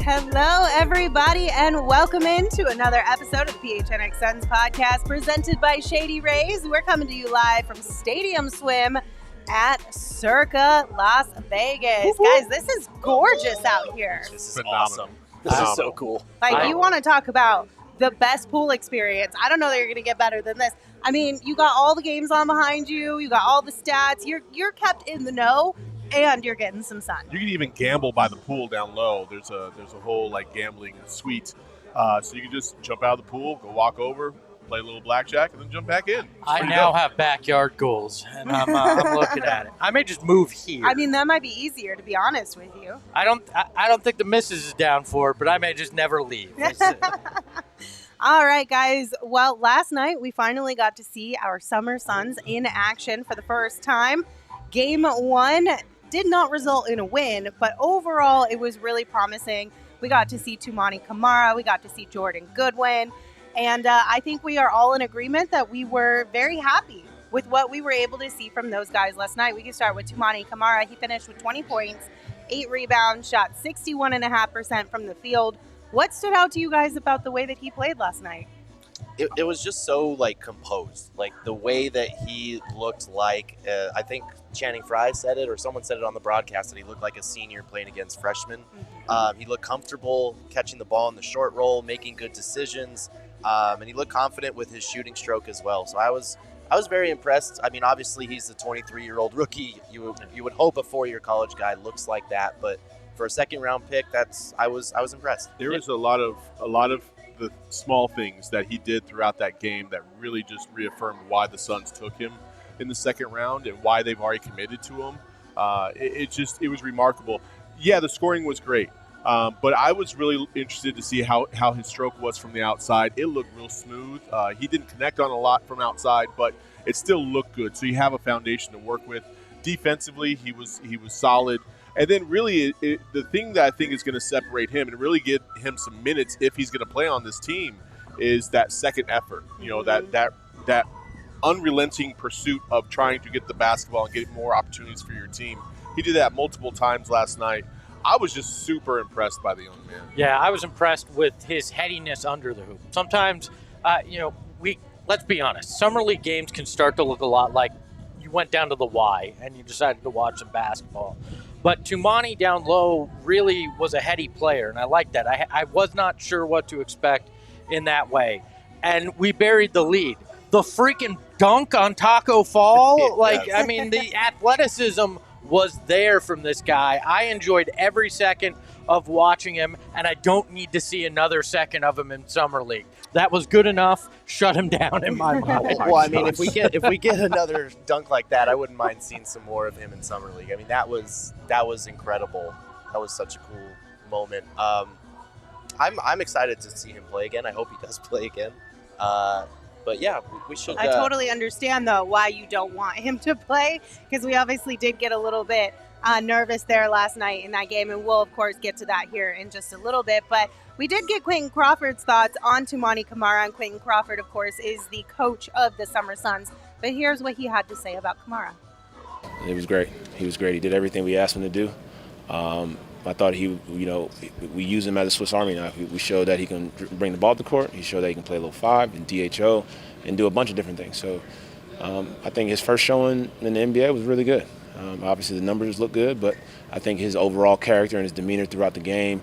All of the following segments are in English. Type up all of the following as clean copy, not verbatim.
Hello, everybody, and welcome into another episode of the PHNX Suns Podcast presented by Shady Rays. We're coming to you live from Stadium Swim at Circa Las Vegas. Guys, this is gorgeous out here. This is awesome. This is so cool. Like, you want to talk about the best pool experience. I don't know that you're going to get better than this. I mean, you got all the games on behind you. You got all the stats. You're kept in the know. And you're getting some sun. You can even gamble by the pool down low. There's a whole like gambling suite, so you can just jump out of the pool, go walk over, play a little blackjack, and then jump back in. I now have backyard goals, and I'm looking at it. I may just move here. I mean, that might be easier, to be honest with you. I don't think the missus is down for it, but I may just never leave. All right, guys. Well, last night we finally got to see our Summer Suns in action for the first time. Game 1 did not result in a win, but overall it was really promising. We got to see Toumani Camara, we got to see Jordan Goodwin, and I think we are all in agreement that we were very happy with what we were able to see from those guys last night. We can start with Toumani Camara. He finished with 20 points, 8 rebounds, shot 61.5% from the field. What stood out to you guys about the way that he played last night? It was just so, like, composed. Like, the way that he looked like, I think Channing Frye said it, or someone said it on the broadcast, that he looked like a senior playing against freshmen. He looked comfortable catching the ball in the short roll, making good decisions, and he looked confident with his shooting stroke as well. So I was very impressed. I mean, obviously, he's a 23-year-old rookie. You would hope a 4-year college guy looks like that, but for a second-round pick, I was impressed. There was a lot of the small things that he did throughout that game that really just reaffirmed why the Suns took him in the second round and why they've already committed to him. It was remarkable. Yeah, the scoring was great, but I was really interested to see how his stroke was from the outside. It looked real smooth. He didn't connect on a lot from outside, but it still looked good. So you have a foundation to work with. Defensively, he was solid. And then really the thing that I think is going to separate him and really get him some minutes if he's going to play on this team is that second effort. You know, that unrelenting pursuit of trying to get the basketball and get more opportunities for your team. He did that multiple times last night. I was just super impressed by the young man. Yeah, I was impressed with his headiness under the hoop. Sometimes, let's be honest, summer league games can start to look a lot like you went down to the Y and you decided to watch some basketball. But Toumani down low really was a heady player, and I like that. I was not sure what to expect in that way. And we buried the lead. The freaking dunk on Taco Fall, I mean, the athleticism was there from this guy. I enjoyed every second of watching him, and I don't need to see another second of him in Summer League. That was good enough. Shut him down in my mind. Well, I mean, if we get another dunk like that, I wouldn't mind seeing some more of him in Summer League. I mean, that was incredible. That was such a cool moment. I'm excited to see him play again. I hope he does play again. But yeah, we should. I totally understand though why you don't want him to play, because we obviously did get a little bit nervous there last night in that game, and we'll of course get to that here in just a little bit. But we did get Quentin Crawford's thoughts on Toumani Camara, and Quentin Crawford, of course, is the coach of the Summer Suns. But here's what he had to say about Camara. It was great. He was great. He did everything we asked him to do. I thought we use him as a Swiss Army knife. We showed that he can bring the ball to the court. He showed that he can play a little 5 and DHO and do a bunch of different things. So I think his first showing in the NBA was really good. Obviously the numbers look good, but I think his overall character and his demeanor throughout the game,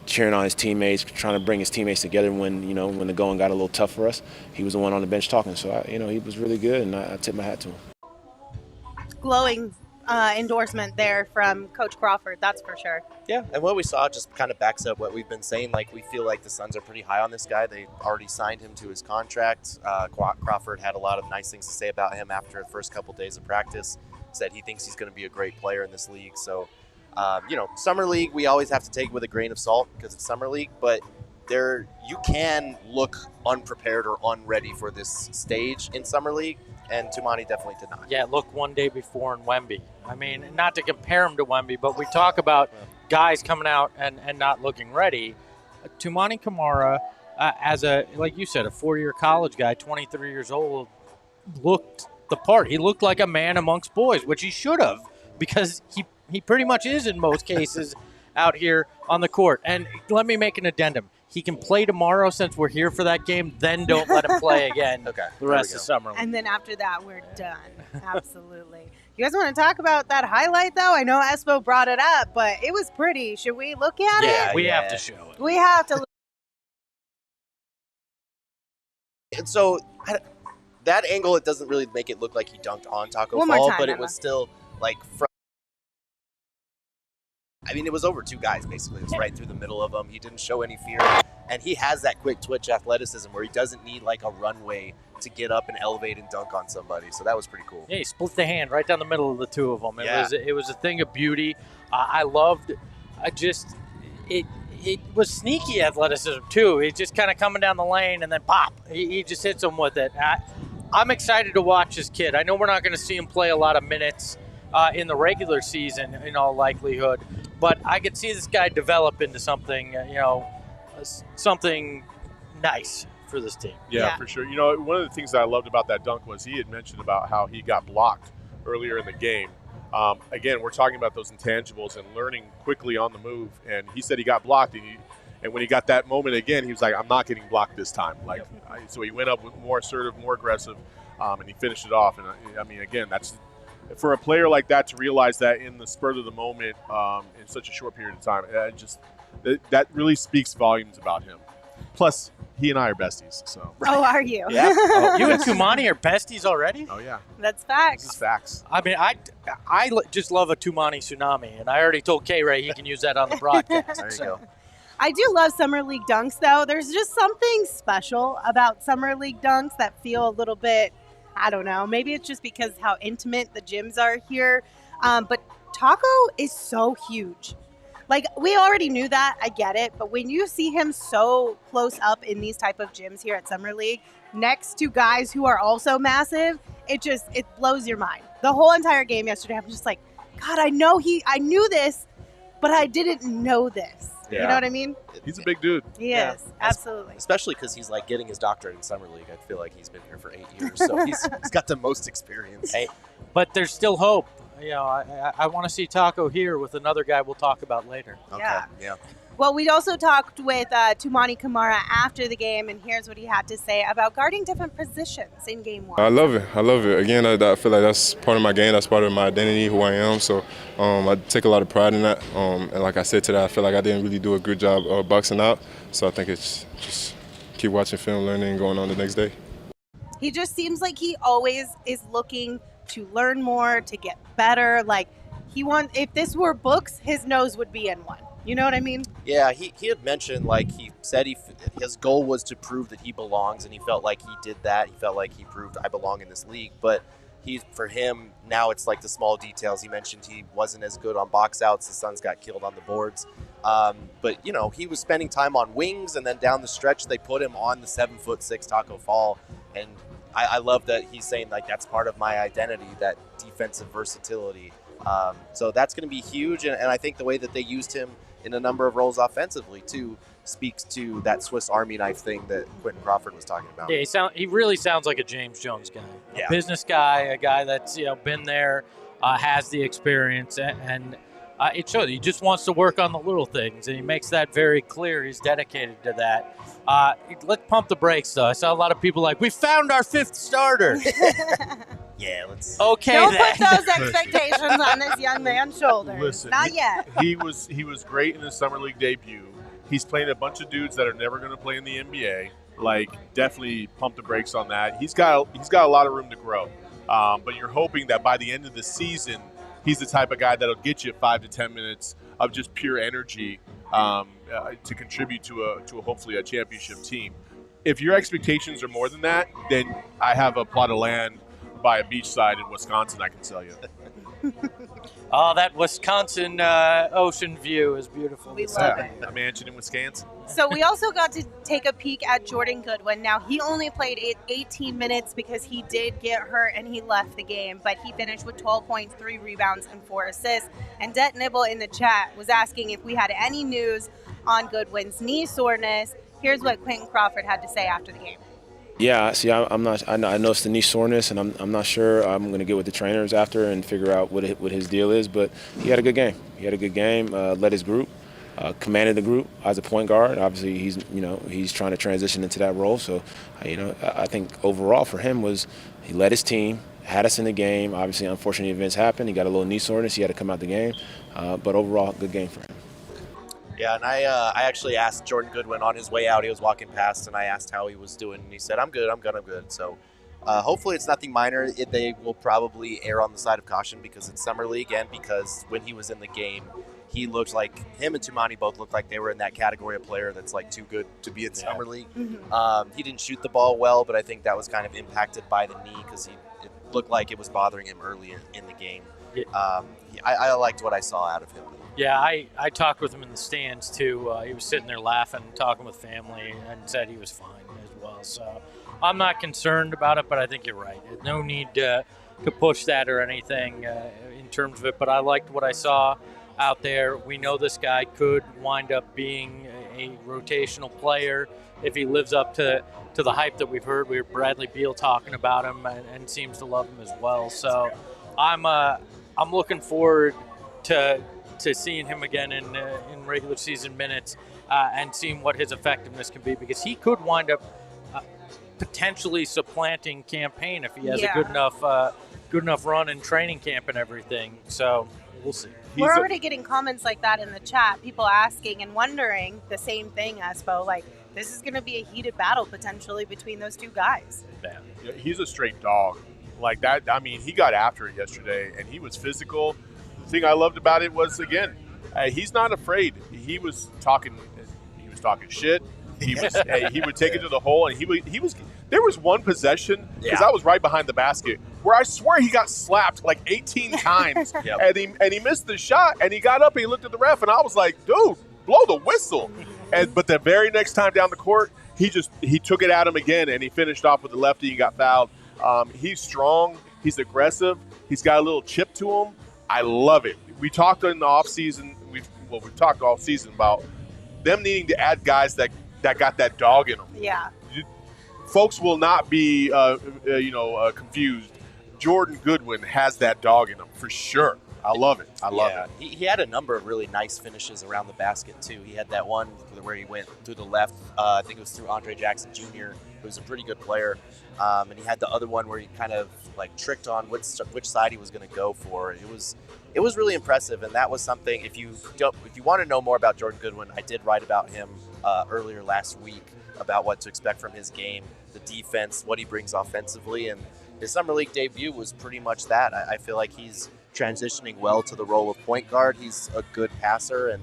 cheering on his teammates, trying to bring his teammates together when the going got a little tough for us, he was the one on the bench talking. So he was really good, and I tip my hat to him. Glowing endorsement there from Coach Crawford, that's for sure. Yeah, and what we saw just kind of backs up what we've been saying. Like, we feel like the Suns are pretty high on this guy. They already signed him to his contract. Crawford had a lot of nice things to say about him after the first couple days of practice. Said he thinks he's going to be a great player in this league. So, Summer League, we always have to take with a grain of salt because it's Summer League, but you can look unprepared or unready for this stage in Summer League, and Toumani definitely did not. Yeah, look one day before in Wemby. I mean, not to compare him to Wemby, but we talk about guys coming out and not looking ready. Toumani Camara, like you said, a 4-year college guy, 23 years old, looked the part. He looked like a man amongst boys, which he should have, because he pretty much is in most cases out here on the court. And let me make an addendum. He can play tomorrow since we're here for that game. Then don't let him play again the rest of summer. And then after that, we're done. Absolutely. You guys want to talk about that highlight, though? I know Espo brought it up, but it was pretty. Should we look at it? We have to show it. We have to. And so that angle, it doesn't really make it look like he dunked on Taco One more Fall, time, but it Emma. was still like I mean, it was over two guys, basically. It was right through the middle of them. He didn't show any fear. And he has that quick twitch athleticism where he doesn't need like a runway to get up and elevate and dunk on somebody. So that was pretty cool. Yeah, he split the hand right down the middle of the two of them. It was a thing of beauty. It was sneaky athleticism too. He's just kind of coming down the lane and then pop. He just hits him with it. I'm excited to watch this kid. I know we're not going to see him play a lot of minutes in the regular season in all likelihood, but I could see this guy develop into something, something nice for this team. Yeah, for sure. One of the things that I loved about that dunk was he had mentioned about how he got blocked earlier in the game. Again, we're talking about those intangibles and learning quickly on the move. And he said he got blocked, and when he got that moment again, he was like, "I'm not getting blocked this time." So he went up with more assertive, more aggressive, and he finished it off. And I mean, again, that's for a player like that to realize that in the spur of the moment, in such a short period of time. That really speaks volumes about him. Plus, he and I are besties. So. Oh, are you? Yeah. You and Toumani are besties already? Oh, yeah. That's facts. This is facts. I mean, I just love a Toumani tsunami, and I already told K-Ray he can use that on the broadcast. There you go. I do love Summer League dunks, though. There's just something special about Summer League dunks that feel a little bit, I don't know, maybe it's just because how intimate the gyms are here. But Taco is so huge. Like, we already knew that. I get it. But when you see him so close up in these type of gyms here at Summer League, next to guys who are also massive, it blows your mind. The whole entire game yesterday, I'm just like, God, I knew this, but I didn't know this. Yeah. You know what I mean? He's a big dude. He is. Absolutely. Especially because he's like getting his doctorate in Summer League. I feel like he's been here for 8 years, so he's got the most experience. Hey, but there's still hope. I want to see Taco here with another guy we'll talk about later. Okay. Yeah. Well, we also talked with Toumani Camara after the game, and here's what he had to say about guarding different positions in Game 1. I love it. Again, I feel like that's part of my game. That's part of my identity, who I am. So I take a lot of pride in that. And like I said today, I feel like I didn't really do a good job boxing out. So I think it's just keep watching film, learning, and going on the next day. He just seems like he always is looking to learn more, to get better. Like, if this were books, his nose would be in one. You know what I mean? Yeah, he had mentioned, like, he said his goal was to prove that he belongs, and he felt like he did that. He felt like he proved I belong in this league. But for him, now it's like the small details. He mentioned he wasn't as good on box outs. The Suns got killed on the boards. But, he was spending time on wings, and then down the stretch, they put him on the 7'6" Taco Fall. And I love that he's saying, like, that's part of my identity, that defensive versatility. So that's going to be huge. And I think the way that they used him in a number of roles offensively, too, speaks to that Swiss Army knife thing that Quentin Crawford was talking about. Yeah, he really sounds like a James Jones guy. Yeah. A business guy, a guy that's been there, has the experience, and it shows. He just wants to work on the little things, and he makes that very clear. He's dedicated to that. Let's pump the brakes, though. I saw a lot of people like, we found our fifth starter. Yeah, let's. Okay, Don't then. put those expectations on this young man's shoulders. Listen, Not yet. He was great in his Summer League debut. He's playing a bunch of dudes that are never going to play in the NBA. Like, definitely pump the brakes on that. He's got a lot of room to grow. But you're hoping that by the end of the season, he's the type of guy that'll get you 5 to 10 minutes of just pure energy to contribute to hopefully a championship team. If your expectations are more than that, then I have a plot of land by a beachside in Wisconsin, I can tell you. Oh, that Wisconsin ocean view is beautiful. We love it. A mansion in Wisconsin. So we also got to take a peek at Jordan Goodwin. Now, he only played 18 minutes because he did get hurt and he left the game, but he finished with 12 points, 3 rebounds, and 4 assists. And Det Nibble in the chat was asking if we had any news on Goodwin's knee soreness. Here's what Quentin Crawford had to say after the game. Yeah, see, I'm not. I know it's the knee soreness, and I'm not sure. I'm going to get with the trainers after and figure out what his deal is. But he had a good game. Led his group, commanded the group as a point guard. Obviously, he's trying to transition into that role. So, I think overall for him was he led his team, had us in the game. Obviously, unfortunate events happened. He got a little knee soreness. He had to come out the game. But overall, good game for him. Yeah, and I actually asked Jordan Goodwin on his way out. He was walking past, and I asked how he was doing, and he said, I'm good. So hopefully it's nothing minor. They will probably err on the side of caution because it's Summer League, and because when he was in the game, he looked like him and Toumani both looked like they were in that category of player that's like too good to be in Summer League. Mm-hmm. He didn't shoot the ball well, but I think that was kind of impacted by the knee because it looked like it was bothering him early in the game. I liked what I saw out of him. Yeah, I talked with him in the stands, too. He was sitting there laughing, talking with family, and said he was fine as well. So I'm not concerned about it, but I think you're right. There's no need to push that or anything in terms of it, but I liked what I saw out there. We know this guy could wind up being a rotational player if he lives up to the hype that we've heard. We heard Bradley Beal talking about him and seems to love him as well. So I'm looking forward to seeing him again in regular season minutes and seeing what his effectiveness can be, because he could wind up potentially supplanting Campaign if he has a good enough run in training camp and everything. So we'll see. We're already getting comments like that in the chat, people asking and wondering the same thing, Espo. Like, this is going to be a heated battle potentially between those two guys. Yeah, he's a straight dog. Like that, I mean, he got after it yesterday, and he was physical. The thing I loved about it was, again, he's not afraid. He was talking shit. He would take it to the hole, and he was. There was one possession, because I was right behind the basket, where I swear he got slapped like 18 times, and he missed the shot, and he got up and he looked at the ref, and I was like, dude, blow the whistle. But the very next time down the court, he took it at him again, and he finished off with the lefty and got fouled. He's strong. He's aggressive. He's got a little chip to him. I love it. We talked in the offseason. We've talked all season about them needing to add guys that got that dog in them. Yeah. Folks will not be confused. Jordan Goodwin has that dog in him for sure. I love it. I love it. He had a number of really nice finishes around the basket, too. He had that one where he went through the left. I think it was through Andre Jackson Jr., who was a pretty good player. And he had the other one where he kind of like tricked on which side he was going to go for. It was really impressive, and that was something. If you want to know more about Jordan Goodwin, I did write about him earlier last week about what to expect from his game, the defense, what he brings offensively, and his summer league debut was pretty much that. I feel like he's transitioning well to the role of point guard. He's a good passer, and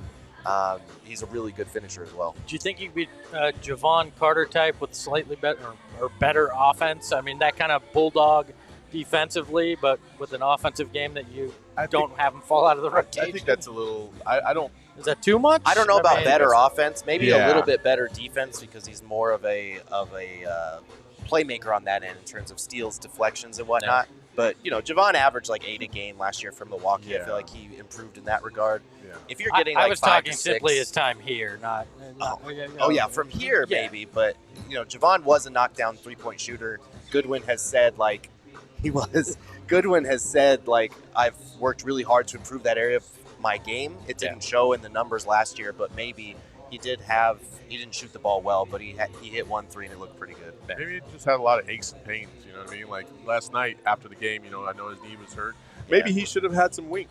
he's a really good finisher as well. Do you think he'd be Javon Carter type with slightly better or better offense? I mean, that kind of bulldog defensively, but with an offensive game that you don't have him fall out of the rotation. I think that's a little. I don't. Is that too much? I don't know about better offense. Maybe a little bit better defense because he's more of a playmaker on that end in terms of steals, deflections, and whatnot. Yeah. But Javon averaged like 8 a game last year from Milwaukee. Yeah. I feel like he improved in that regard. Yeah. If you're getting I was 5 talking to 6, simply his time here, not. From here maybe. But Javon was a knockdown 3-point shooter. Goodwin has said I've worked really hard to improve that area of my game. It didn't show in the numbers last year, but maybe he didn't shoot the ball well, but he hit 1 3 and it looked pretty good. Maybe he just had a lot of aches and pains, you know what I mean? Like last night after the game, I know his knee was hurt. Maybe he should have had some wink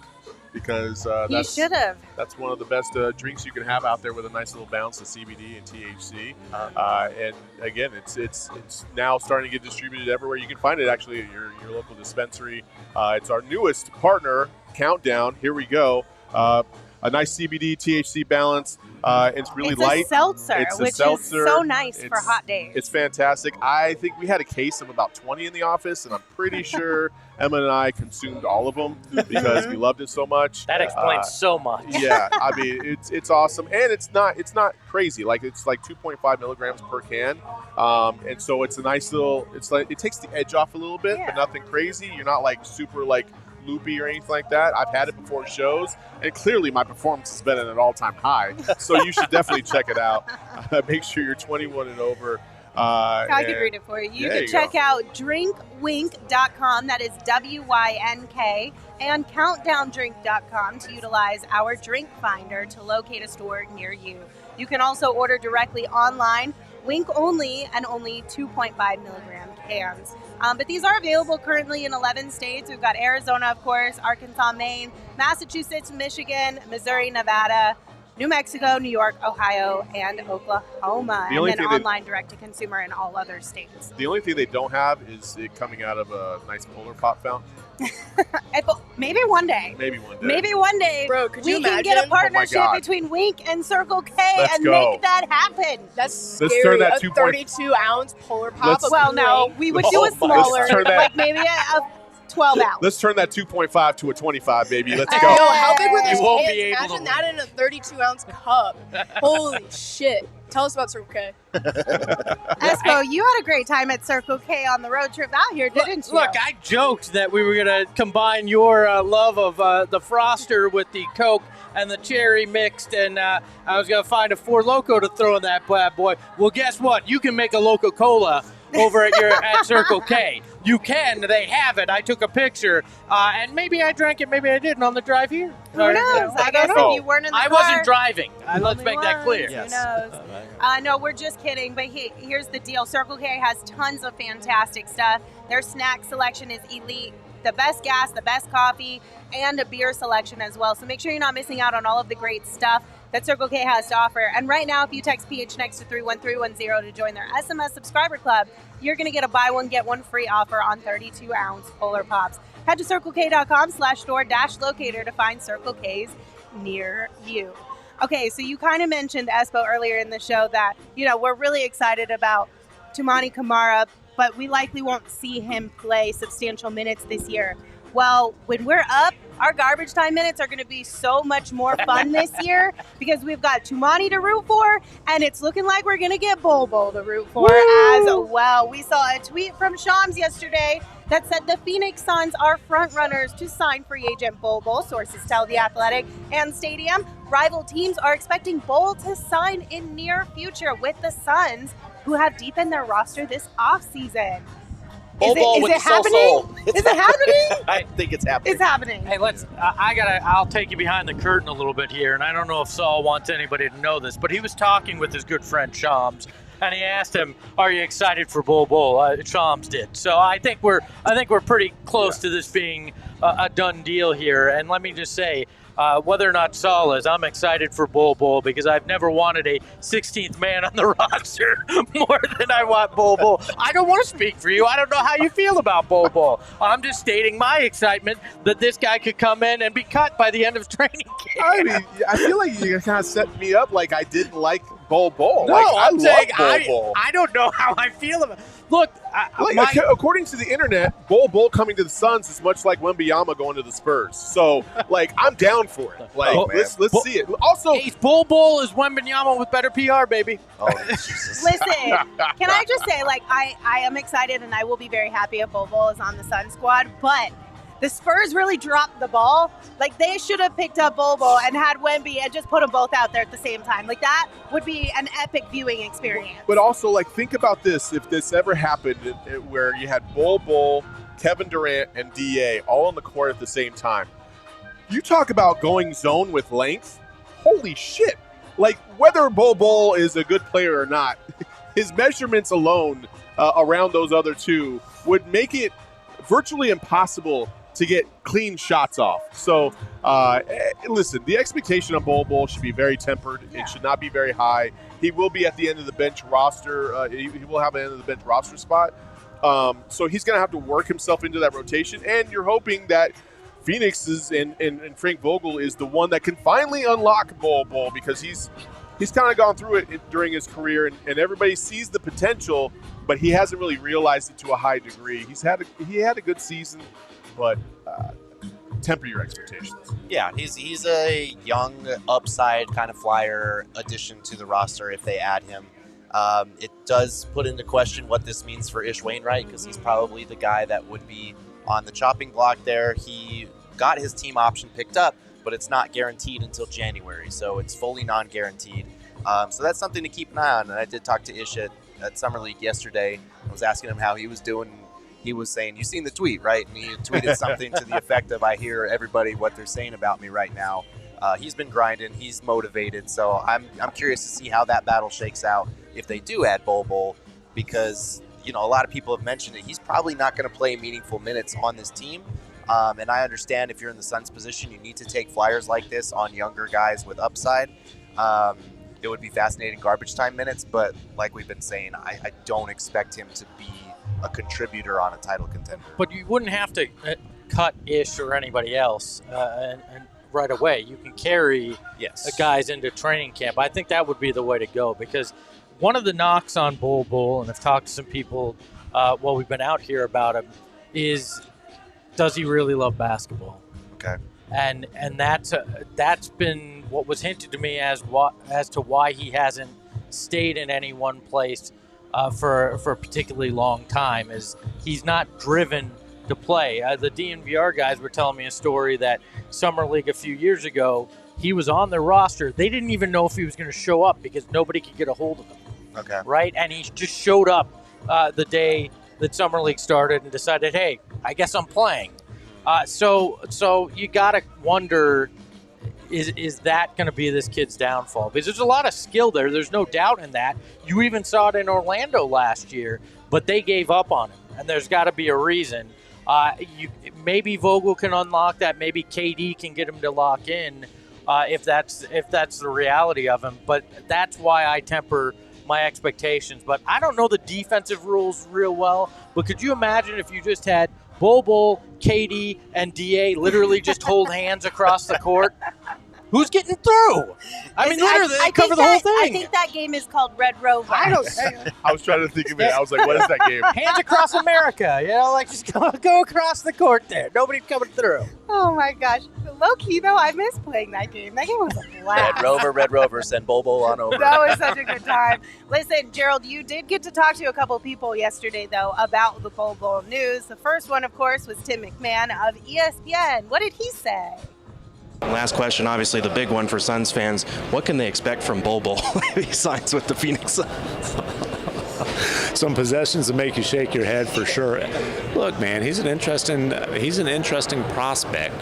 because he should have. That's one of the best drinks you can have out there with a nice little bounce of CBD and THC. And again, it's now starting to get distributed everywhere. You can find it actually at your local dispensary. It's our newest partner, Countdown. Here we go. A nice CBD THC balance. It's really light. It's a seltzer, which is so nice for hot days. It's fantastic. I think we had a case of about 20 in the office, and I'm pretty sure Emma and I consumed all of them because we loved it so much. That explains so much. Yeah, I mean it's awesome, and it's not crazy. Like it's like 2.5 milligrams per can, and so it's a nice little. It's like it takes the edge off a little bit, but nothing crazy. You're not like super like loopy or anything like that. I've had it before shows, and clearly my performance has been at an all-time high. So you should definitely check it out. Make sure you're 21 and over. I could read it for you. You can check out drinkwink.com, that is WYNK, and countdowndrink.com to utilize our drink finder to locate a store near you. You can also order directly online, Wink only, and only 2.5 milligram cans. But these are available currently in 11 states. We've got Arizona, of course, Arkansas, Maine, Massachusetts, Michigan, Missouri, Nevada, New Mexico, New York, Ohio, and Oklahoma. And then online direct-to-consumer in all other states. The only thing they don't have is it coming out of a nice Polar Pop fountain. Maybe one day. Maybe one day. Bro, could you imagine? We can get a partnership between Wink and Circle K make that happen. That's scary. Let's turn that a 32-ounce Polar Pop. We would do a smaller, like maybe a 12 ounce. Let's turn that 2.5 to a 25 baby. Let's go. Yo, how big were those won't cans? be able Imagine to that in a 32-ounce cup. Holy shit. Tell us about Circle K. Espo, you had a great time at Circle K on the road trip out here, didn't you? Look, I joked that we were going to combine your love of the Froster with the Coke and the cherry mixed, and I was going to find a Four Loko to throw in that bad boy. Well, guess what? You can make a Loco Cola over at Circle K. You can. They have it. I took a picture, and maybe I drank it, maybe I didn't on the drive here. Who knows? I guess if you weren't in the car. I wasn't driving. Let's make that clear. Who knows? No, we're just kidding. But here's the deal. Circle K has tons of fantastic stuff. Their snack selection is elite. The best gas, the best coffee, and a beer selection as well. So make sure you're not missing out on all of the great stuff that Circle K has to offer. And right now, if you text PHNX to 31310 to join their SMS subscriber club, you're going to get a buy one, get one free offer on 32-ounce Polar Pops. Head to CircleK.com/store-locator to find Circle K's near you. Okay, so you kind of mentioned, Espo, earlier in the show that, we're really excited about Toumani Camara, but we likely won't see him play substantial minutes this year. Well, when we're up, our garbage time minutes are going to be so much more fun this year because we've got Toumani to root for, and it's looking like we're going to get Bol Bol to root for as well. We saw a tweet from Shams yesterday that said the Phoenix Suns are front runners to sign free agent Bol Bol. Sources tell The Athletic and Stadium. Rival teams are expecting Bol to sign in near future with the Suns, who have deepened their roster this offseason. Bol Bol with the happening? Is it happening? I think it's happening. It's happening. Hey, I'll take you behind the curtain a little bit here, and I don't know if Saul wants anybody to know this, but he was talking with his good friend Shams, and he asked him, "Are you excited for Bol Bol?" Shams did. So I think we're pretty close to this being a done deal here. And let me just say, whether or not Saul is, I'm excited for Bol Bol because I've never wanted a 16th man on the roster more than I want Bol Bol. I don't want to speak for you. I don't know how you feel about Bol Bol. I'm just stating my excitement that this guy could come in and be cut by the end of training camp. I mean, I feel like you kind of set me up like I didn't like Bol Bol. No, I'm saying Bol Bol. I don't know how I feel about it. Look, according to the internet, Bol Bol coming to the Suns is much like Wembanyama going to the Spurs. So, I'm down for it. Let's see it. Also, Bol Bol is Wembanyama with better PR, baby. Oh, Jesus. Listen, can I just say, I am excited and I will be very happy if Bol Bol is on the Sun squad, but the Spurs really dropped the ball. They should have picked up Bol Bol and had Wemby and just put them both out there at the same time. That would be an epic viewing experience. But also, think about this. If this ever happened where you had Bol Bol, Kevin Durant, and D.A. all on the court at the same time, you talk about going zone with length. Holy shit. Whether Bol Bol is a good player or not, his measurements alone around those other two would make it virtually impossible to get clean shots off. So, listen, the expectation on Bol Bol should be very tempered. Yeah. It should not be very high. He will be at the end of the bench roster. He will have an end of the bench roster spot. So he's going to have to work himself into that rotation. And you're hoping that Phoenix and Frank Vogel is the one that can finally unlock Bol Bol because he's kind of gone through it during his career, and everybody sees the potential, but he hasn't really realized it to a high degree. He had a good season, but temper your expectations. Yeah, he's a young upside kind of flyer addition to the roster if they add him. It does put into question what this means for Ish Wainwright because he's probably the guy that would be on the chopping block there. He got his team option picked up, but it's not guaranteed until January, so it's fully non-guaranteed. So that's something to keep an eye on. And I did talk to Ish at at Summer League yesterday. I was asking him how he was doing. He was saying, "You seen the tweet, right?" And he tweeted something to the effect of, "I hear everybody what they're saying about me right now." He's been grinding. He's motivated. So I'm curious to see how that battle shakes out if they do add Bol Bol, because a lot of people have mentioned it. He's probably not going to play meaningful minutes on this team. And I understand if you're in the Suns' position, you need to take flyers like this on younger guys with upside. It would be fascinating garbage time minutes, but like we've been saying, I don't expect him to be a contributor on a title contender. But you wouldn't have to cut Ish or anybody else and right away. You can carry guys into training camp. I think that would be the way to go, because one of the knocks on Bol Bol, and I've talked to some people while we've been out here about him, is does he really love basketball? Okay. And that's been what was hinted to me as to why he hasn't stayed in any one place for a particularly long time, is he's not driven to play. The DNVR guys were telling me a story that Summer League a few years ago, he was on their roster. They didn't even know if he was going to show up because nobody could get a hold of him. Okay. Right? And he just showed up the day that Summer League started and decided, hey, I guess I'm playing. So you got to wonder, is that going to be this kid's downfall? Because there's a lot of skill there. There's no doubt in that. You even saw it in Orlando last year, but they gave up on him, and there's got to be a reason. Maybe Vogel can unlock that. Maybe KD can get him to lock in if that's the reality of him. But that's why I temper my expectations. But I don't know the defensive rules real well. But could you imagine if you just had Bol Bol, KD, and DA literally just hold hands across the court? Who's getting through? I mean, literally, they cover the whole thing. I think that game is called Red Rover. I was trying to think of it. I was like, what is that game? Hands across America. Just go across the court there. Nobody coming through. Oh, my gosh. Low key, though, I miss playing that game. That game was a blast. Red Rover, send Bol Bol on over. That was such a good time. Listen, Gerald, you did get to talk to a couple people yesterday, though, about the Bol Bol news. The first one, of course, was Tim McMahan of ESPN. What did he say? Last question, obviously the big one for Suns fans. What can they expect from Bol Bol if he signs with the Phoenix Suns? Some possessions that make you shake your head for sure. Look, man, he's an interesting prospect.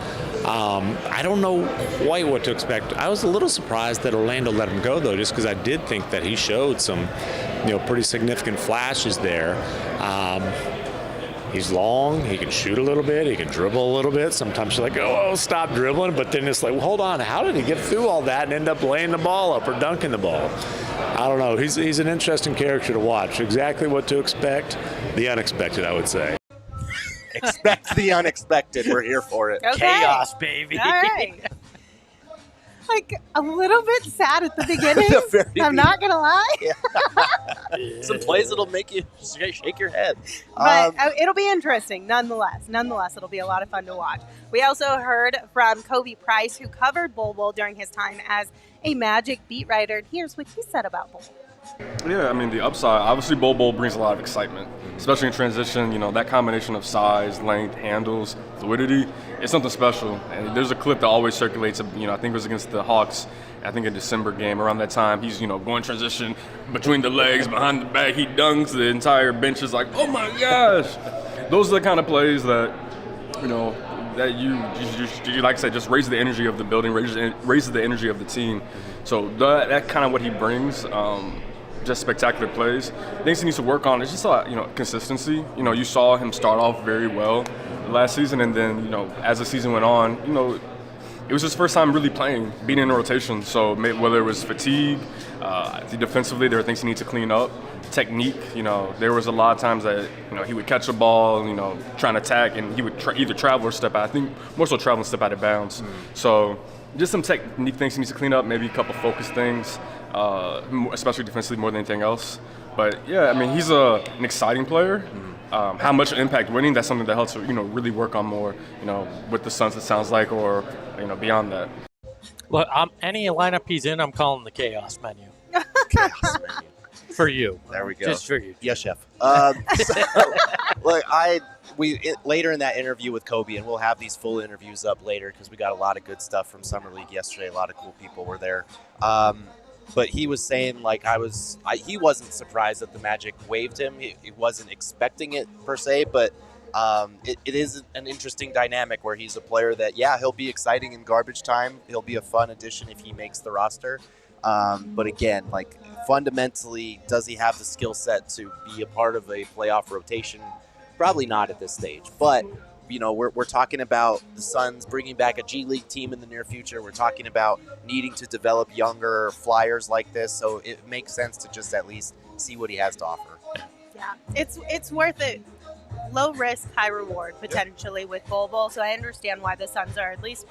I don't know quite what to expect. I was a little surprised that Orlando let him go, though, just because I did think that he showed some, pretty significant flashes there. He's long, he can shoot a little bit, he can dribble a little bit. Sometimes you're like, oh, stop dribbling. But then it's like, well, hold on, how did he get through all that and end up laying the ball up or dunking the ball? I don't know. He's an interesting character to watch. Exactly what to expect. The unexpected, I would say. Expect the unexpected. We're here for it. Okay. Chaos, baby. All right. Like, a little bit sad at the beginning. I'm not going to lie. Yeah. Some plays that'll make you shake your head. But it'll be interesting, nonetheless. Nonetheless, it'll be a lot of fun to watch. We also heard from Khobi Price, who covered Bol Bol during his time as a Magic beat writer. And here's what he said about Bol. Yeah, I mean, the upside, obviously Bol Bol brings a lot of excitement, especially in transition. That combination of size, length, handles, fluidity, it's something special. And there's a clip that always circulates, I think it was against the Hawks, I think a December game. Around that time, he's, going transition between the legs, behind the back, he dunks, the entire bench is like, oh my gosh. Those are the kind of plays that, that you like I said, just raises the energy of the building, raises the energy of the team. So that kind of what he brings. Just spectacular plays. Things he needs to work on is just consistency. You saw him start off very well last season, and then as the season went on, it was his first time really playing, being in a rotation. So whether it was fatigue, defensively there were things he needs to clean up. Technique, there was a lot of times that he would catch a ball, try and attack, and he would either travel or step out. I think more so travel and step out of bounds. Mm-hmm. So just some technique things he needs to clean up, maybe a couple focus things. Especially defensively more than anything else. But yeah, I mean, he's an exciting player. How much impact winning, that's something that helps really work on more, with the Suns, it sounds like, or beyond that. Look, any lineup he's in, I'm calling the chaos menu. Chaos menu. For you. There we go. Just for you. Yes, chef. Look, later in that interview with Khobi, and we'll have these full interviews up later because we got a lot of good stuff from Summer League yesterday. A lot of cool people were there. But he was saying, like, he wasn't surprised that the Magic waived him. He wasn't expecting it per se, but it is an interesting dynamic where he's a player that, he'll be exciting in garbage time. He'll be a fun addition if he makes the roster. But again, like, fundamentally, does he have the skill set to be a part of a playoff rotation? Probably not at this stage. But, we're talking about the Suns bringing back a G League team in the near future. We're talking about needing to develop younger flyers like this. So it makes sense to just at least see what he has to offer. Yeah, it's worth it. Low risk, high reward potentially with Bol Bol. So I understand why the Suns are at least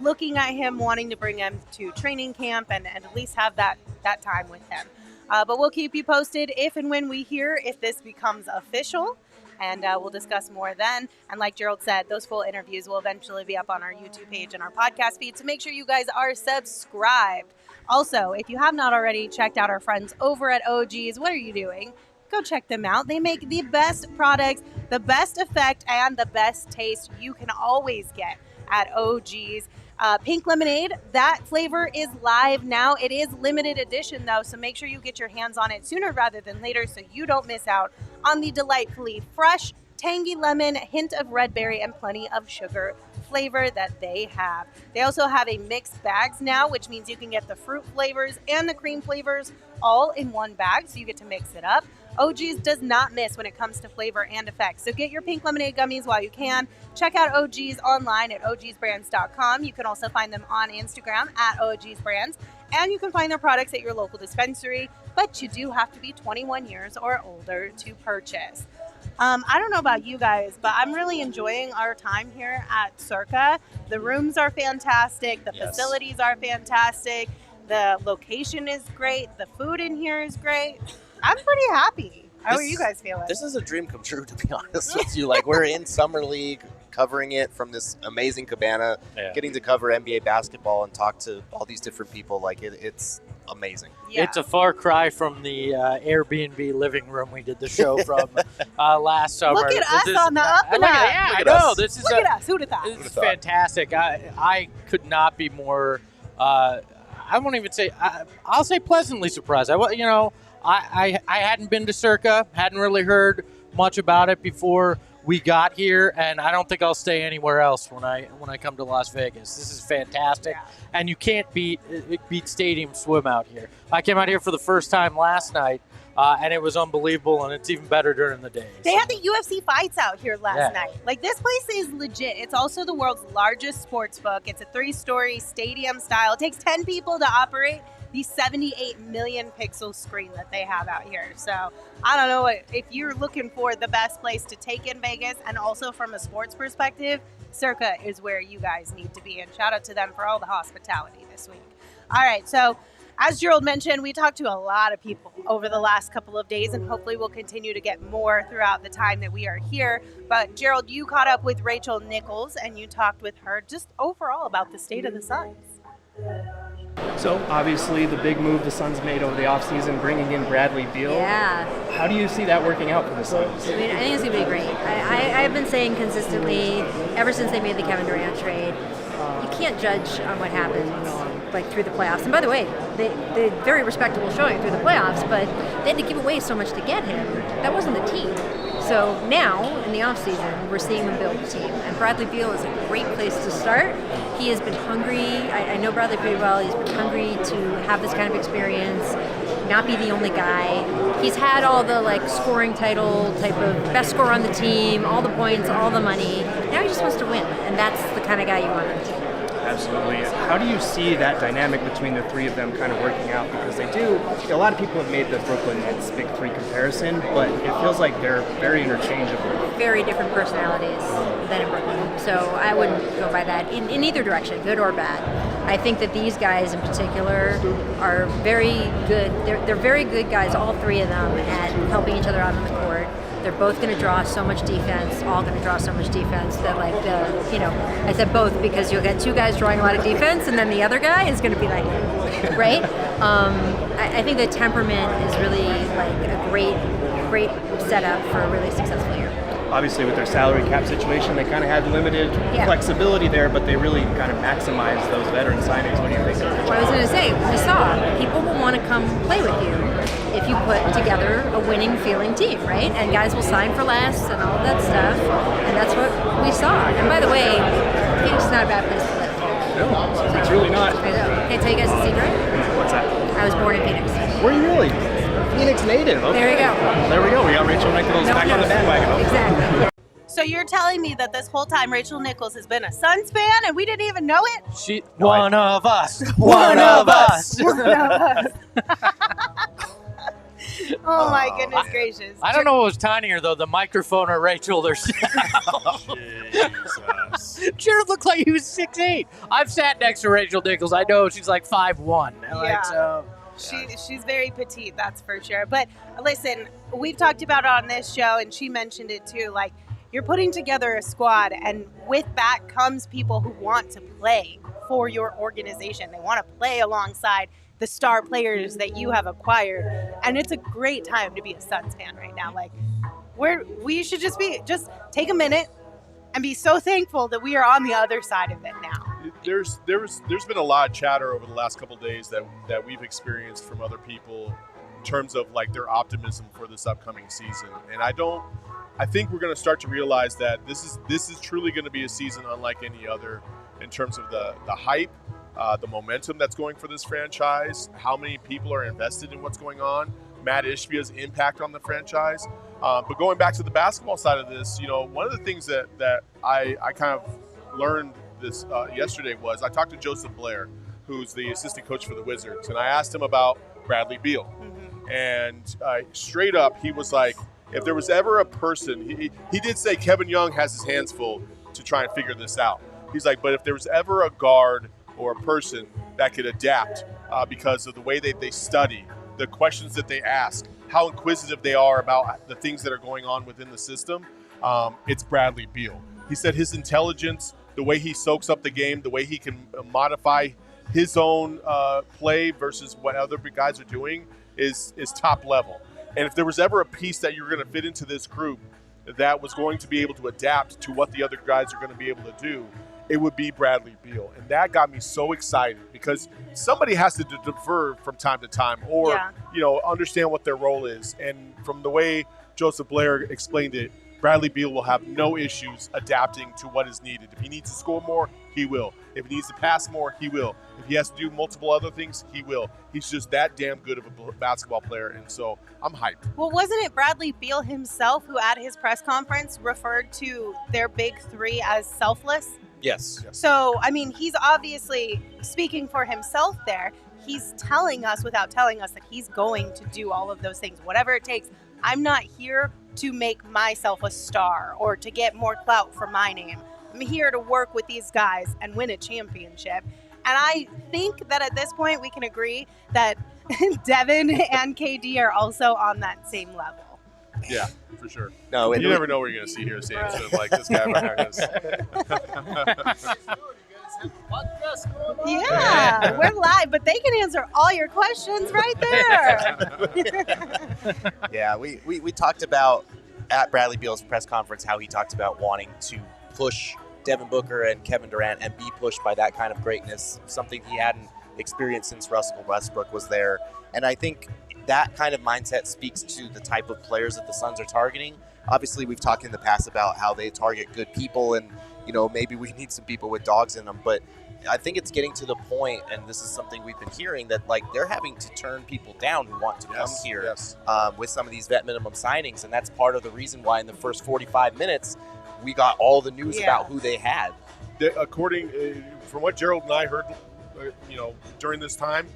looking at him, wanting to bring him to training camp and at least have that time with him. But we'll keep you posted if and when we hear if this becomes official. And we'll discuss more then. And like Gerald said, those full interviews will eventually be up on our YouTube page and our podcast feed. So make sure you guys are subscribed. Also, if you have not already checked out our friends over at OG's, what are you doing? Go check them out. They make the best products, the best effect, and the best taste you can always get at OG's. Pink lemonade, that flavor is live now. It is limited edition though, so make sure you get your hands on it sooner rather than later so you don't miss out on the delightfully fresh, tangy lemon, hint of red berry, and plenty of sugar flavor that they have. They also have a mixed bags now, which means you can get the fruit flavors and the cream flavors all in one bag, so you get to mix it up. OG's does not miss when it comes to flavor and effects. So get your pink lemonade gummies while you can. Check out OG's online at ogsbrands.com. You can also find them on Instagram at ogsbrands. And you can find their products at your local dispensary, but you do have to be 21 years or older to purchase. I don't know about you guys, but I'm really enjoying our time here at Circa. The rooms are fantastic. The facilities are fantastic. The location is great. The food in here is great. I'm pretty happy. How are you guys feeling? This is a dream come true, to be honest with you. Like, we're in Summer League, covering it from this amazing cabana, getting to cover NBA basketball and talk to all these different people. Like, it's amazing. Yeah. It's a far cry from the Airbnb living room we did the show from last summer. Look at us on the up and up. Yeah, I know. This is Look at us. Who'd have thought? This is fantastic. I could not be more. I won't even say. I'll say pleasantly surprised. I hadn't been to Circa, hadn't really heard much about it before we got here, and I don't think I'll stay anywhere else when I come to Las Vegas. This is fantastic, and you can't beat Stadium Swim out here. I came out here for the first time last night, and it was unbelievable, and it's even better during the day. They had the UFC fights out here last night. Like, this place is legit. It's also the world's largest sports book. It's a 3-story stadium style. It takes 10 people to operate the 78 million pixel screen that they have out here. So I don't know if you're looking for the best place to take in Vegas, and also from a sports perspective, Circa is where you guys need to be. And shout out to them for all the hospitality this week. All right, so as Gerald mentioned, we talked to a lot of people over the last couple of days, and hopefully we'll continue to get more throughout the time that we are here. But Gerald, you caught up with Rachel Nichols, and you talked with her just overall about the state of the Suns. So, obviously, the big move the Suns made over the offseason, bringing in Bradley Beal. Yeah. How do you see that working out for the Suns? I mean, I think it's going to be great. I've been saying consistently, ever since they made the Kevin Durant trade, you can't judge on what happens, like, through the playoffs. And by the way, they did very respectable showing through the playoffs, but they had to give away so much to get him. That wasn't the team. So now, in the offseason, we're seeing them build a team. And Bradley Beal is a great place to start. He has been hungry. I know Bradley pretty well. He's been hungry to have this kind of experience, not be the only guy. He's had all the, like, scoring title type of best scorer on the team, all the points, all the money. Now he just wants to win, and that's the kind of guy you want on the team. Absolutely. How do you see that dynamic between the three of them kind of working out? Because they do, a lot of people have made the Brooklyn Nets Big Three comparison, but it feels like they're very interchangeable. Very different personalities than in Brooklyn. So I wouldn't go by that in either direction, good or bad. I think that these guys in particular are very good. They're very good guys, all three of them, at helping each other out on the court. They're both going to draw so much defense, all going to draw so much defense that, like, I said both because you'll get two guys drawing a lot of defense, and then the other guy is going to be like, right? I think the temperament is really, like, a great setup for a really successful year. obviously with their salary cap situation, they kind of had limited flexibility there, but they really kind of maximized those veteran signings. What do you think? Well, I was going to say, we saw people will want to come play with you if you put together a winning feeling team, right? And guys will sign for less and all of that stuff, and that's what we saw. And by the way, Phoenix is not a bad place to live. No, it's really not. I know. Can I tell you guys a secret? What's that? I was born in Phoenix. Were you really? Phoenix native. Okay. There you go. There we go. We got Rachel Nichols back on the bandwagon. Exactly. So you're telling me that this whole time Rachel Nichols has been a Suns fan and we didn't even know it? One of us. One of us. One of us. Oh my goodness gracious. I don't know what was tinier though, the microphone or Rachel or Jared looked like he was 6'8". I've sat next to Rachel Nichols. I know she's like 5'1". Like, so. She's very petite, that's for sure. But listen, we've talked about it on this show, and she mentioned it too. Like, you're putting together a squad, and with that comes people who want to play for your organization. They want to play alongside the star players that you have acquired, and it's a great time to be a Suns fan right now. Like, we should just take a minute and be so thankful that we are on the other side of it now. There's been a lot of chatter over the last couple of days that we've experienced from other people in terms of like their optimism for this upcoming season, and I think we're going to start to realize that this is truly going to be a season unlike any other in terms of the hype, the momentum that's going for this franchise, how many people are invested in what's going on, Matt Ishbia's impact on the franchise. But going back to the basketball side of this, one of the things that I kind of learned this yesterday was I talked to Joseph Blair, who's the assistant coach for the Wizards, and I asked him about Bradley Beal. Mm-hmm. And straight up, he was like, if there was ever a person, he did say Kevin Young has his hands full to try and figure this out. He's like, but if there was ever a guard or a person that could adapt because of the way they study, the questions that they ask, how inquisitive they are about the things that are going on within the system, it's Bradley Beal. He said his intelligence, the way he soaks up the game, the way he can modify his own play versus what other guys are doing is top level. And if there was ever a piece that you were going to fit into this group that was going to be able to adapt to what the other guys are going to be able to do, it would be Bradley Beal. And that got me so excited because somebody has to defer from time to time or, understand what their role is. And from the way Joseph Blair explained it, Bradley Beal will have no issues adapting to what is needed. If he needs to score more, he will. If he needs to pass more, he will. If he has to do multiple other things, he will. He's just that damn good of a basketball player, and so I'm hyped. Well, wasn't it Bradley Beal himself who at his press conference referred to their big three as selfless? Yes. So, I mean, he's obviously speaking for himself there. He's telling us without telling us that he's going to do all of those things, whatever it takes. I'm not here to make myself a star or to get more clout for my name. I'm here to work with these guys and win a championship. And I think that at this point we can agree that Devin and KD are also on that same level. Yeah, for sure. No, you never know what you're going to see here, Sam. So like this guy right now is. Yeah, we're live, but they can answer all your questions right there. Yeah, we talked about at Bradley Beal's press conference how he talked about wanting to push Devin Booker and Kevin Durant and be pushed by that kind of greatness, something he hadn't experienced since Russell Westbrook was there. And I think that kind of mindset speaks to the type of players that the Suns are targeting. Obviously, we've talked in the past about how they target good people and, maybe we need some people with dogs in them. But I think it's getting to the point, and this is something we've been hearing, that like they're having to turn people down who want to come here with some of these vet minimum signings. And that's part of the reason why in the first 45 minutes, we got all the news about who they had. According from what Gerald and I heard, during this time,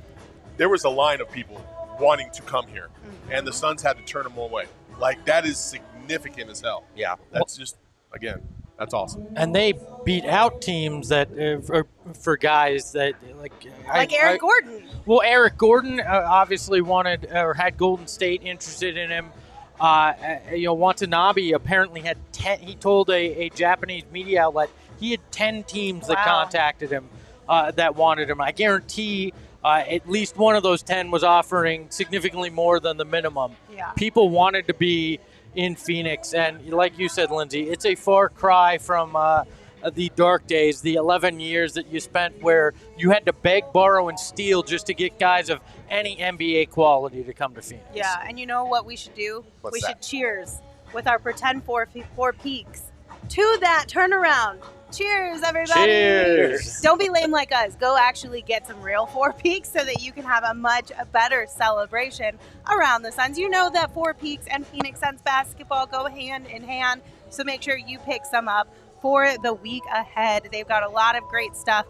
there was a line of people wanting to come here, and the Suns had to turn them away. Like, that is significant as hell. Yeah. That's just, again, that's awesome. And they beat out teams that for guys that like Eric Gordon. Well, Eric Gordon obviously wanted or had Golden State interested in him. Watanabe apparently had 10. He told a Japanese media outlet he had 10 teams that contacted him that wanted him. I guarantee at least one of those 10 was offering significantly more than the minimum. Yeah. People wanted to be in Phoenix. And like you said, Lindsay, it's a far cry from the dark days, the 11 years that you spent where you had to beg, borrow, and steal just to get guys of any NBA quality to come to Phoenix. Yeah, and you know what we should do? What's should that? cheers with our pretend four peaks to that turnaround. Cheers, everybody. Cheers. Don't be lame like us. Go actually get some real Four Peaks so that you can have a much better celebration around the Suns. You know that Four Peaks and Phoenix Suns basketball go hand in hand, so make sure you pick some up for the week ahead. They've got a lot of great stuff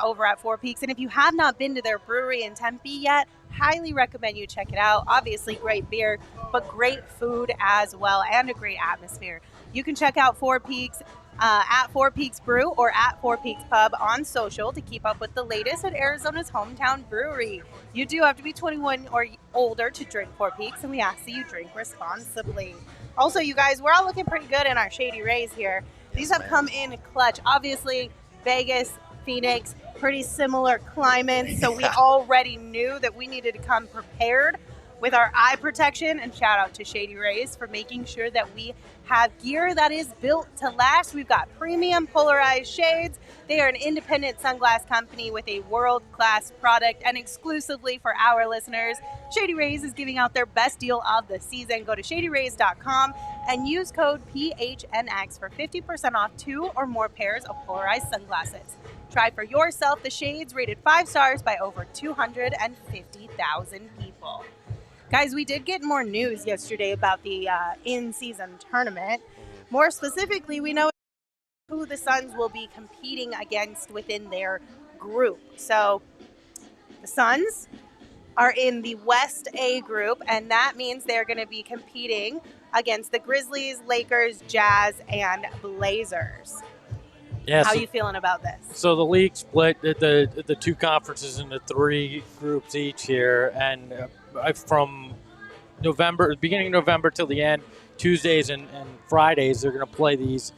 over at Four Peaks. And if you have not been to their brewery in Tempe yet, highly recommend you check it out. Obviously, great beer, but great food as well, and a great atmosphere. You can check out Four Peaks at Four Peaks Brew or at Four Peaks Pub on social to keep up with the latest at Arizona's hometown brewery. You do have to be 21 or older to drink Four Peaks, and we ask that you drink responsibly. Also, you guys, we're all looking pretty good in our Shady Rays here. These have come in clutch. Obviously, Vegas, Phoenix, pretty similar climates, so we already knew that we needed to come prepared with our eye protection, and shout out to Shady Rays for making sure that we have gear that is built to last. We've got premium polarized shades. They are an independent sunglass company with a world-class product, and exclusively for our listeners, Shady Rays is giving out their best deal of the season. Go to shadyrays.com and use code PHNX for 50% off 2 or more pairs of polarized sunglasses. Try for yourself the shades rated 5 stars by over 250,000 people. Guys, we did get more news yesterday about the in-season tournament. More specifically, we know who the Suns will be competing against within their group. So the Suns are in the West A group, and that means they're going to be competing against the Grizzlies, Lakers, Jazz, and Blazers. Yes. How are you feeling about this? So the league split the two conferences into 3 groups each here, and from November, beginning of November till the end, Tuesdays and Fridays, they're going to play these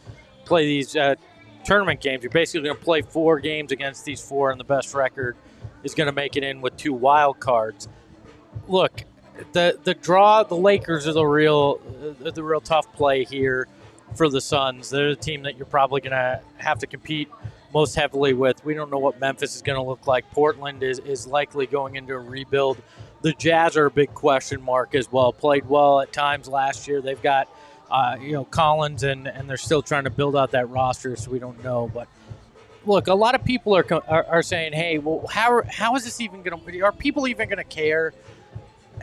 tournament games. You're basically going to play 4 games against these 4, and the best record is going to make it in with 2 wild cards. Look, the draw, the Lakers are the real tough play here for the Suns. They're the team that you're probably going to have to compete most heavily with. We don't know what Memphis is going to look like. Portland is likely going into a rebuild. The Jazz are a big question mark as well. Played well at times last year. They've got Collins, and they're still trying to build out that roster, so we don't know. But look, a lot of people are saying, hey, well, how is this even going to – are people even going to care?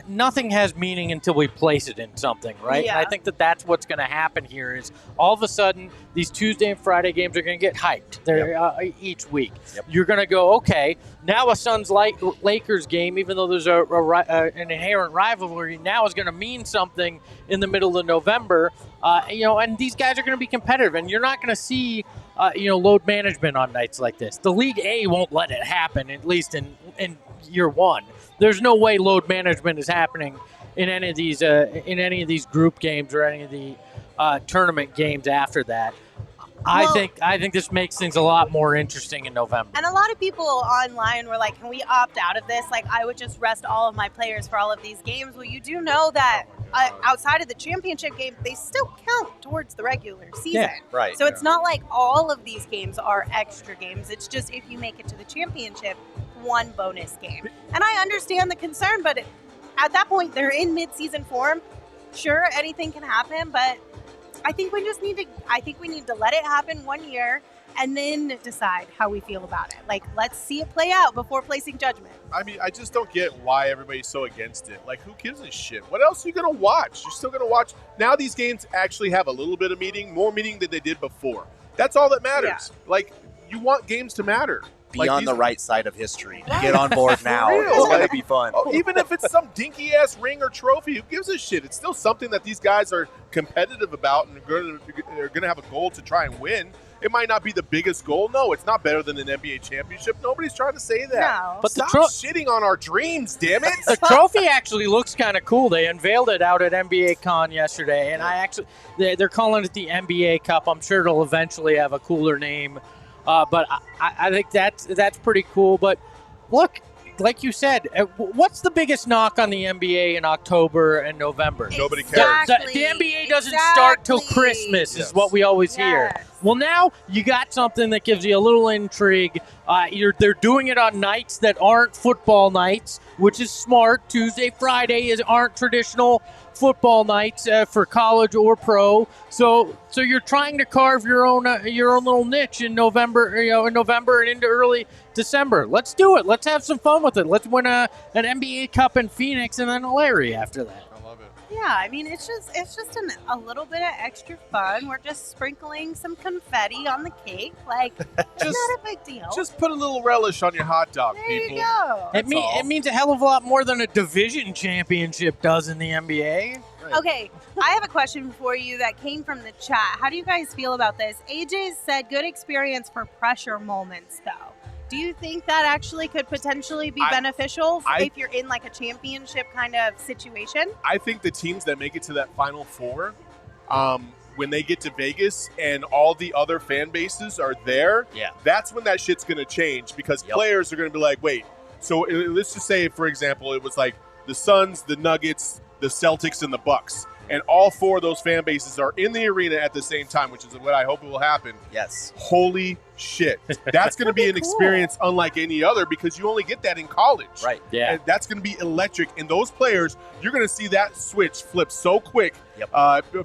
Nothing has meaning until we place it in something, right? Yeah. And I think that's what's going to happen here is all of a sudden these Tuesday and Friday games are going to get hyped each week. Yep. You're going to go, okay, now a Suns-Lakers game, even though there's an inherent rivalry, now is going to mean something in the middle of November. And these guys are going to be competitive, and you're not going to see load management on nights like this. The League A won't let it happen, at least in year one. There's no way load management is happening in any of these group games or any of the tournament games after that. I think this makes things a lot more interesting in November. And a lot of people online were like, can we opt out of this? Like, I would just rest all of my players for all of these games. Well, you do know that outside of the championship game, they still count towards the regular season. Yeah, right. So it's not like all of these games are extra games. It's just if you make it to the championship, 1 bonus game. And I understand the concern, but at that point, they're in mid-season form. Sure, anything can happen, but I think we need to let it happen 1 year and then decide how we feel about it. Like, let's see it play out before placing judgment. I mean, I just don't get why everybody's so against it. Like, who gives a shit? What else are you going to watch? You're still going to watch. Now these games actually have a little bit of more meaning than they did before. That's all that matters. Yeah. Like, you want games to matter. Be on the right side of history. Get on board now. It's going to be fun. Even if it's some dinky-ass ring or trophy, who gives a shit? It's still something that these guys are competitive about and are going to have a goal to try and win. It might not be the biggest goal. No, it's not better than an NBA championship. Nobody's trying to say that. No. But stop shitting on our dreams, damn it. The trophy actually looks kind of cool. They unveiled it out at NBA Con yesterday, and they're calling it the NBA Cup. I'm sure it'll eventually have a cooler name. But I think that's pretty cool. But look, like you said, what's the biggest knock on the NBA in October and November? Nobody cares. The NBA doesn't start till Christmas, is what we always hear. Well, now you got something that gives you a little intrigue. They're doing it on nights that aren't football nights, which is smart. Tuesday, Friday aren't traditional football nights for college or pro. So you're trying to carve your own little niche in November, and into early December. Let's do it. Let's have some fun with it. Let's win an NBA Cup in Phoenix and then Larry after that. Yeah, I mean, it's just a little bit of extra fun. We're just sprinkling some confetti on the cake. Like, it's not a big deal. Just put a little relish on your hot dog, there people. You go. It means a hell of a lot more than a division championship does in the NBA. Right. Okay, I have a question for you that came from the chat. How do you guys feel about this? AJ said good experience for pressure moments, though. Do you think that actually could potentially be beneficial if you're in like a championship kind of situation? I think the teams that make it to that Final Four, when they get to Vegas and all the other fan bases are there, that's when that shit's going to change because players are going to be like, wait, so let's just say, for example, it was like the Suns, the Nuggets, the Celtics, and the Bucks. And all four of those fan bases are in the arena at the same time, which is what I hope will happen. Yes. Holy shit. That's going to be an experience unlike any other because you only get that in college. Right. Yeah. And that's going to be electric. And those players, you're going to see that switch flip so quick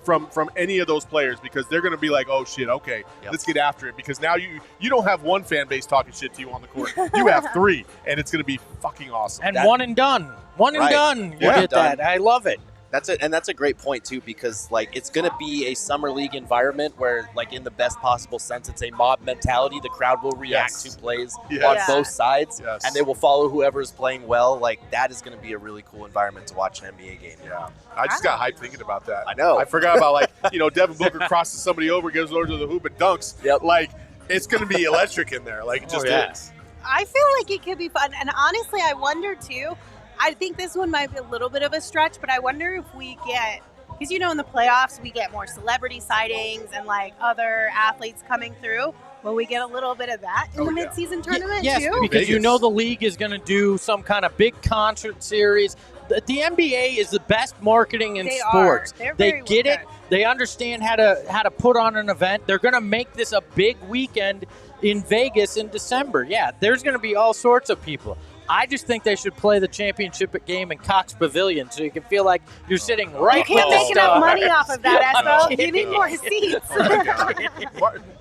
from any of those players because they're going to be like, oh, shit, okay, let's get after it. Because now you don't have one fan base talking shit to you on the court. You have three, and it's going to be fucking awesome. And one and done. One and done. You get that. I love it. That's it, and that's a great point too, because like it's going to be a summer league environment where, like, in the best possible sense, it's a mob mentality. The crowd will react to plays on both sides, and they will follow whoever is playing well. Like that is going to be a really cool environment to watch an NBA game. Yeah, I just got hyped thinking about that. I know. I forgot about Devin Booker crosses somebody over, gives over to the hoop and dunks. Yep. Like it's going to be electric in there. Like it just is. I feel like it could be fun, and honestly, I wonder too. I think this one might be a little bit of a stretch, but I wonder if we get, because in the playoffs we get more celebrity sightings and like other athletes coming through. Will we get a little bit of that in the midseason tournament yes, too? Because the league is going to do some kind of big concert series. The NBA is the best marketing in sports. They get it. They understand how to put on an event. They're going to make this a big weekend in Vegas in December. Yeah, there's going to be all sorts of people. I just think they should play the championship game in Cox Pavilion so you can feel like you're sitting right with the stars. You can't make enough money off of that, Espo. You need more seats.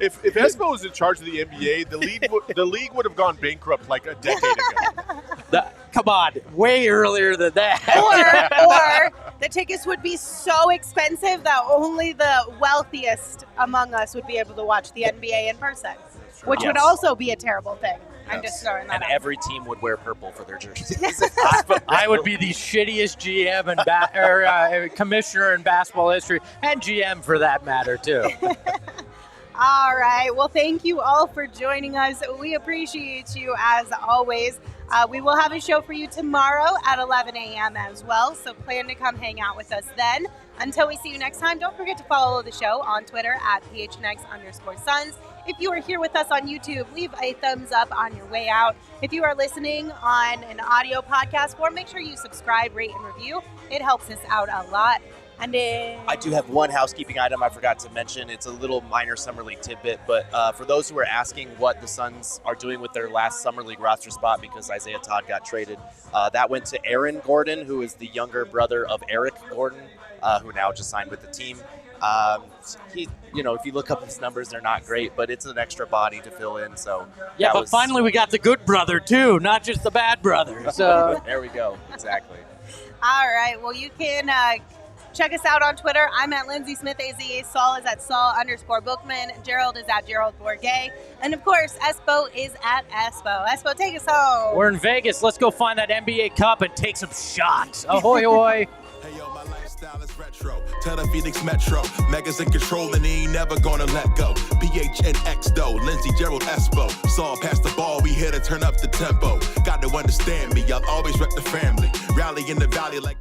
If Espo was in charge of the NBA, the league would have gone bankrupt like a decade ago. Come on, way earlier than that. Or the tickets would be so expensive that only the wealthiest among us would be able to watch the NBA in person, which would also be a terrible thing. I'm just throwing that out. Every team would wear purple for their jerseys. I would be the shittiest GM and commissioner in basketball history, and GM for that matter, too. All right. Well, thank you all for joining us. We appreciate you as always. We will have a show for you tomorrow at 11 a.m. as well, so plan to come hang out with us then. Until we see you next time, don't forget to follow the show on Twitter at PHNX_Suns. If you are here with us on YouTube, leave a thumbs up on your way out. If you are listening on an audio podcast form, make sure you subscribe, rate, and review. It helps us out a lot. And I do have one housekeeping item I forgot to mention. It's a little minor Summer League tidbit, but for those who are asking what the Suns are doing with their last Summer League roster spot because Isaiah Todd got traded, that went to Aaron Gordon, who is the younger brother of Eric Gordon, who now just signed with the team. He, if you look up his numbers, they're not great, but it's an extra body to fill in. So finally we got the good brother too, not just the bad brother. So there we go. Exactly. All right. Well, you can check us out on Twitter. I'm at Lindsay Smith AZ. Saul is at Saul_Bookman. Gerald is at Gerald Bourget. And of course, Espo is at Espo. Espo, take us home. We're in Vegas. Let's go find that NBA Cup and take some shots. Ahoy, ahoy. Hey, yo, my lifestyle is retro. Tell the Phoenix Metro. Megas in control and he ain't never gonna let go. PHNX though, Lindsay, Gerald, Espo. Saw past the ball, we here to turn up the tempo. Got to understand me, I'll always rep the family. Rally in the valley like